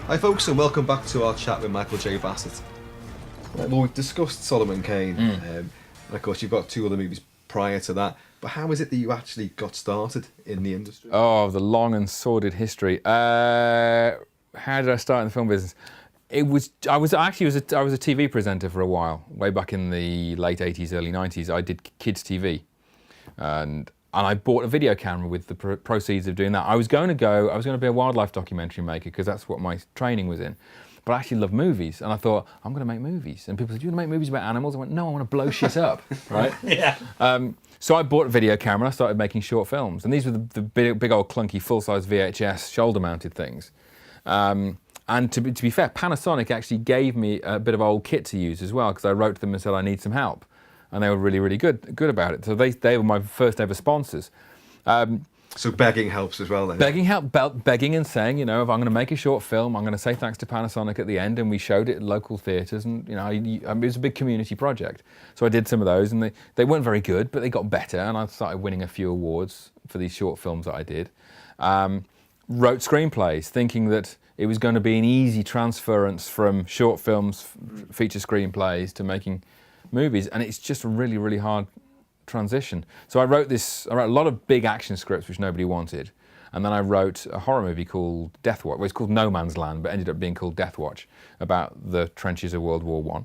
Hi folks, and welcome back to our chat with Michael J. Bassett. Well, we've discussed Solomon Kane, and of course you've got two other movies prior to that, but how is it that you actually got started in the industry? Oh, the long and sordid history. How did I start in the film business? I was a TV presenter for a while, way back in the late 80s, early 90s. I did kids TV, and I bought a video camera with the proceeds of doing that. I was going to be a wildlife documentary maker because that's what my training was in. But I actually love movies, and I thought, I'm going to make movies. And people said, do you want to make movies about animals? I went, no, I want to blow shit up, right? Yeah. So I bought a video camera and I started making short films. And these were the big old clunky full-size VHS shoulder-mounted things. And to be fair, Panasonic actually gave me a bit of old kit to use as well, because I wrote to them and said I need some help. And they were really, really good about it. So they were my first ever sponsors. So begging helps as well then? Begging and saying, if I'm going to make a short film, I'm going to say thanks to Panasonic at the end, and we showed it at local theatres, and it was a big community project. So I did some of those, and they weren't very good, but they got better, and I started winning a few awards for these short films that I did. Wrote screenplays, thinking that it was going to be an easy transference from short films, feature screenplays, to making movies, and it's just a really, really hard transition. So I wrote a lot of big action scripts which nobody wanted, and then I wrote a horror movie called Death Watch. Well, it's called No Man's Land, but ended up being called Death Watch, about the trenches of World War I,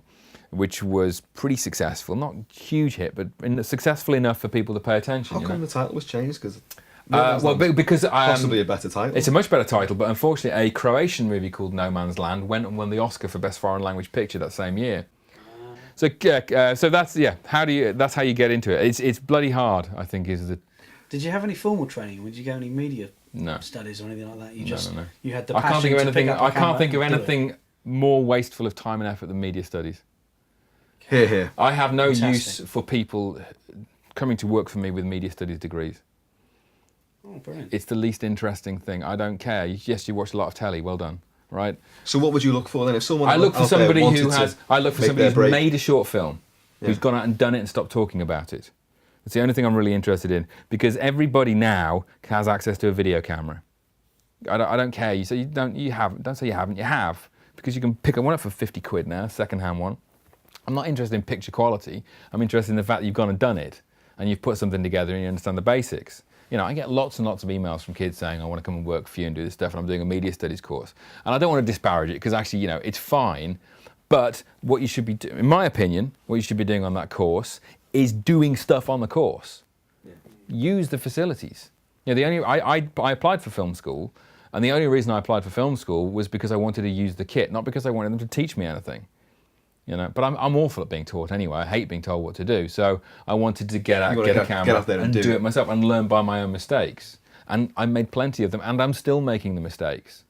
which was pretty successful. Not a huge hit, but successful enough for people to pay attention. How come the title was changed? Because possibly a better title. It's a much better title, but unfortunately a Croatian movie called No Man's Land went and won the Oscar for Best Foreign Language Picture that same year. So that's that's how you get into it. It's bloody hard, I think, is the. Did you have any formal training? Did you go any media No. studies or anything like that? You No. You had the I passion can't think of to anything. pick up a I can't camera think of and do it. anything more wasteful of time and effort than media studies. Here. I have no Fantastic. use for people coming to work for me with media studies degrees. Oh, brilliant. It's the least interesting thing. I don't care. Yes, you watch a lot of telly. Well done. Right. So what would you look for then? If someone I look for out there somebody wanted who to has. I look for make somebody their who's break- made a short film, who's Yeah. gone out and done it and stopped talking about it. It's the only thing I'm really interested in, because everybody now has access to a video camera. I don't care. You say you don't. You haven't. Don't say you haven't. You have, because you can pick one up for 50 quid now, second-hand one. I'm not interested in picture quality. I'm interested in the fact that you've gone and done it, and you've put something together and you understand the basics. I get lots and lots of emails from kids saying, I want to come and work for you and do this stuff, and I'm doing a media studies course. And I don't want to disparage it, because actually, it's fine. But what you should be doing, in my opinion, what you should be doing on that course is doing stuff on the course. Yeah. Use the facilities. I applied for film school, and the only reason I applied for film school was because I wanted to use the kit, not because I wanted them to teach me anything. But I'm awful at being taught anyway. I hate being told what to do. So I wanted to get a camera out there and do it myself and learn by my own mistakes. And I made plenty of them, and I'm still making the mistakes.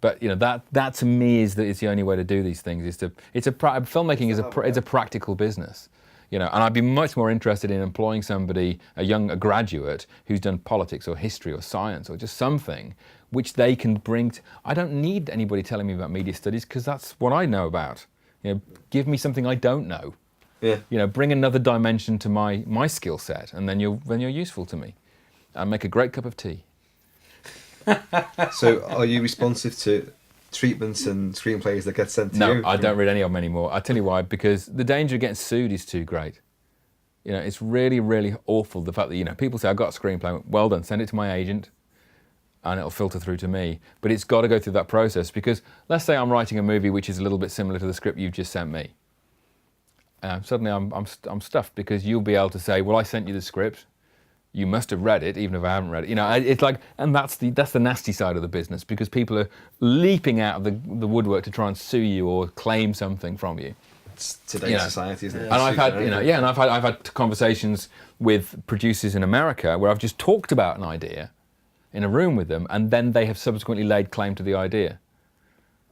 But that to me is the only way to do these things. Filmmaking is a practical business. And I'd be much more interested in employing somebody, a graduate who's done politics or history or science or just something which they can bring to. I don't need anybody telling me about media studies, because that's what I know about. Give me something I don't know. Yeah. Bring another dimension to my skill set, and then you're useful to me. And make a great cup of tea. So are you responsive to treatments and screenplays that get sent to you? No, I don't read any of them anymore. I'll tell you why, because the danger of getting sued is too great. It's really, really awful, the fact that, people say, I've got a screenplay, well done, send it to my agent, and it'll filter through to me. But it's got to go through that process, because let's say I'm writing a movie which is a little bit similar to the script you've just sent me. Suddenly I'm stuffed, because you'll be able to say, well, I sent you the script, you must have read it, even if I haven't read it. It's like, and that's the nasty side of the business, because people are leaping out of the woodwork to try and sue you or claim something from you. It's today's society, isn't it? And I've had conversations with producers in America where I've just talked about an idea in a room with them, and then they have subsequently laid claim to the idea.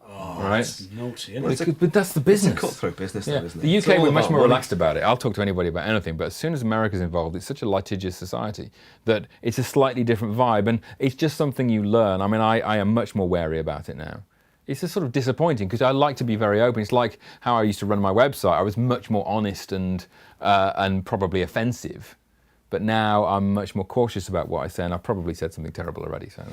Oh, right? That's naughty, isn't it? But that's the business. It's a cutthroat business, Yeah. though, isn't it? The It's UK, all we're much about more money. relaxed about it. I'll talk to anybody about anything, but as soon as America's involved, it's such a litigious society that it's a slightly different vibe, and it's just something you learn. I mean, I am much more wary about it now. It's just sort of disappointing, because I like to be very open. It's like how I used to run my website. I was much more honest and probably offensive. But now I'm much more cautious about what I say, and I've probably said something terrible already. So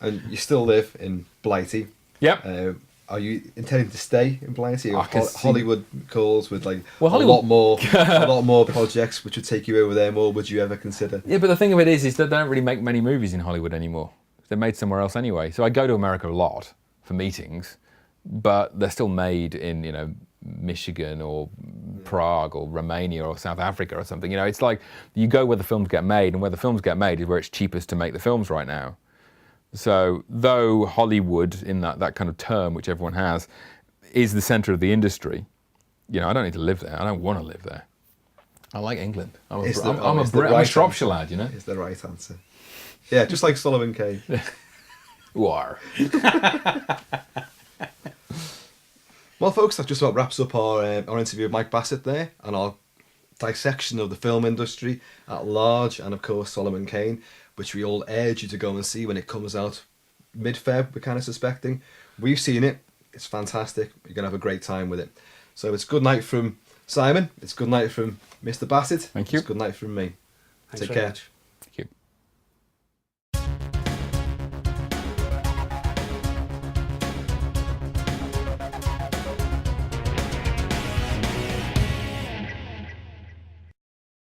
And you still live in Blighty. Yep. Are you intending to stay in Blighty? Or I can see- Hollywood calls with like Well, a Hollywood- lot more projects which would take you over there more? Would you ever consider? Yeah, but the thing of it is that they don't really make many movies in Hollywood anymore. They're made somewhere else anyway. So I go to America a lot for meetings, but they're still made in, you know, Michigan or Prague or Romania or South Africa or something. You know, it's like you go where the films get made, and where the films get made is where it's cheapest to make the films right now. So though Hollywood, in that kind of term which everyone has, is the centre of the industry, you know, I don't need to live there. I don't want to live there. I like England. I'm a Shropshire lad, you know. Is the right answer. Yeah, just like Solomon Kane. War. Well, folks, that just about wraps up our interview with Mike Bassett there, and our dissection of the film industry at large, and of course Solomon Kane, which we all urge you to go and see when it comes out mid-Feb, we're kind of suspecting. We've seen it. It's fantastic. You're going to have a great time with it. So it's good night from Simon. It's good night from Mr. Bassett. Thank you. It's good night from me. Thanks Take very care. much.